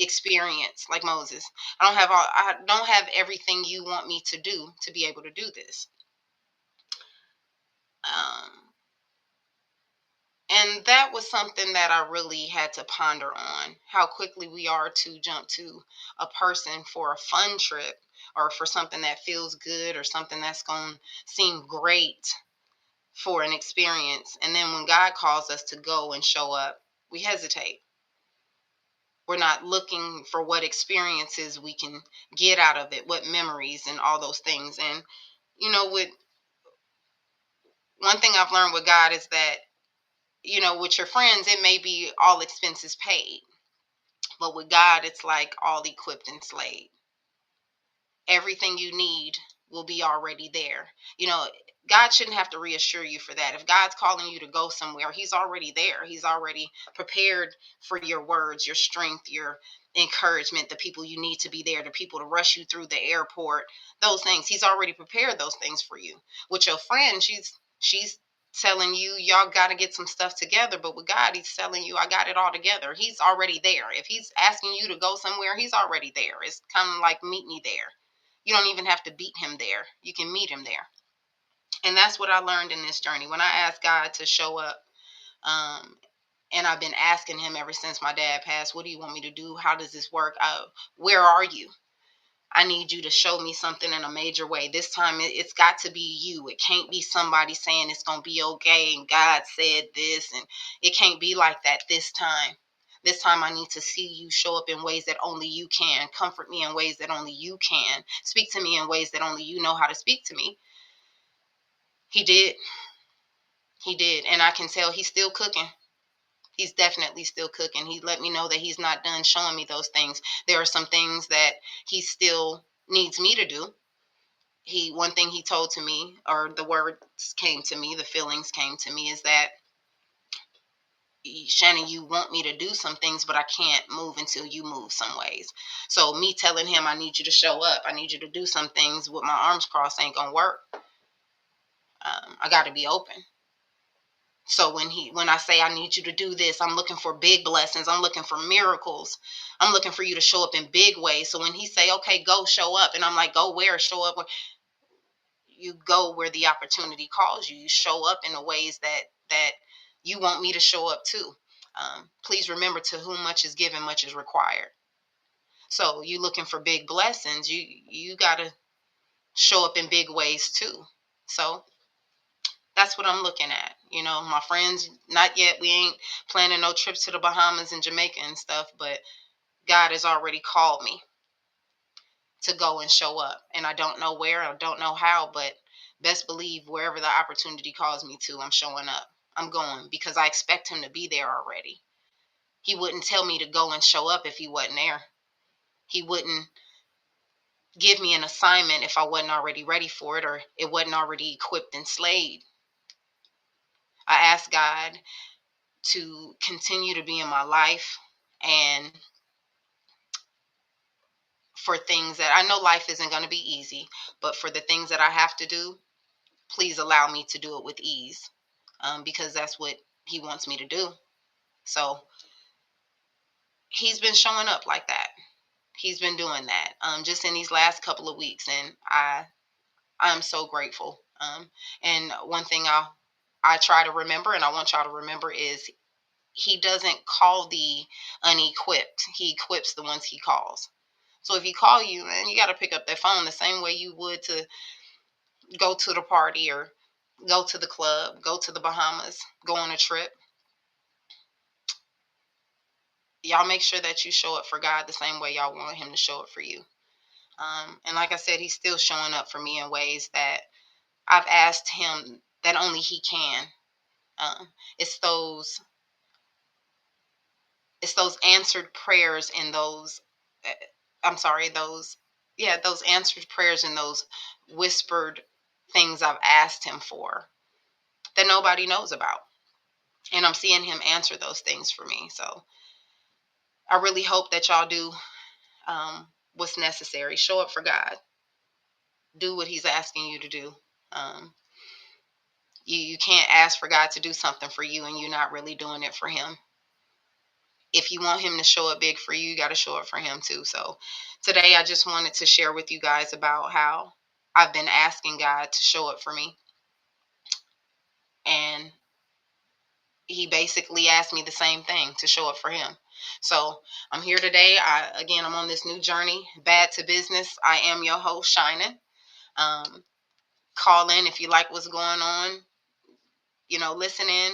experience like Moses. I don't have everything you want me to do to be able to do this. And that was something that I really had to ponder on, how quickly we are to jump to a person for a fun trip or for something that feels good or something that's going to seem great for an experience. And then when God calls us to go and show up, we hesitate. We're not looking for what experiences we can get out of it, what memories and all those things. And, with one thing I've learned with God is that, with your friends, it may be all expenses paid. But with God, it's like all equipped and slayed. Everything you need will be already there. God shouldn't have to reassure you for that. If God's calling you to go somewhere, He's already there. He's already prepared for your words, your strength, your encouragement, the people you need to be there, the people to rush you through the airport, those things. He's already prepared those things for you. With your friend, she's telling you y'all got to get some stuff together, but with God, He's telling you I got it all together. He's already there. If He's asking you to go somewhere, He's already there. It's kind of like meet me there. You don't even have to beat Him there. You can meet Him there. And that's what I learned in this journey. When I asked God to show up, and I've been asking Him ever since my dad passed, what do you want me to do? How does this work? Where are you? I need you to show me something in a major way. This time it's got to be you. It can't be somebody saying it's going to be okay and God said this, and it can't be like that this time. This time I need to see you show up in ways that only you can. Comfort me in ways that only you can. Speak to me in ways that only you know how to speak to me. He did. He did. And I can tell He's still cooking. He's definitely still cooking. He let me know that He's not done showing me those things. There are some things that He still needs me to do. One thing He told to me, or the words came to me, the feelings came to me, is that, Shannon, you want me to do some things, but I can't move until you move some ways. So me telling Him, I need you to show up, I need you to do some things with my arms crossed ain't gonna work. I got to be open. So when I say I need you to do this, I'm looking for big blessings. I'm looking for miracles. I'm looking for you to show up in big ways. So when He say, okay, go show up, and I'm like, go where? Show up where? You go where the opportunity calls you. You show up in the ways that you want me to show up too. Please remember, to whom much is given, much is required. So you looking for big blessings, you gotta show up in big ways too. So that's what I'm looking at. My friends, not yet. We ain't planning no trips to the Bahamas and Jamaica and stuff, but God has already called me to go and show up. And I don't know where, I don't know how, but best believe wherever the opportunity calls me to, I'm showing up. I'm going because I expect Him to be there already. He wouldn't tell me to go and show up if He wasn't there. He wouldn't give me an assignment if I wasn't already ready for it, or it wasn't already equipped and slayed. I asked God to continue to be in my life, and for things that I know life isn't going to be easy, but for the things that I have to do, please allow me to do it with ease, because that's what He wants me to do. So He's been showing up like that. He's been doing that, just in these last couple of weeks, and I'm so grateful. And one thing I try to remember, and I want y'all to remember, is He doesn't call the unequipped. He equips the ones He calls. So if He call you, man, you got to pick up that phone the same way you would to go to the party or go to the club, go to the Bahamas, go on a trip. Y'all make sure that you show up for God the same way y'all want Him to show up for you. And like I said, He's still showing up for me in ways that I've asked Him that only He can. Um, it's those answered prayers in those. I'm sorry, those answered prayers and those whispered things I've asked Him for that nobody knows about. And I'm seeing Him answer those things for me. So I really hope that y'all do what's necessary. Show up for God. Do what He's asking you to do. Um, you can't ask for God to do something for you and you're not really doing it for Him. if you want him to show up big for you, you got to show up for him too. So today I just wanted to share with you guys about how I've been asking God to show up for me. And he basically asked me the same thing, to show up for him. So I'm here today. I'm on this new journey, bad to business. I am your host, Shanette. Call in if you like what's going on. Listen in.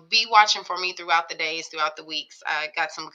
Be watching for me throughout the days, throughout the weeks. I got some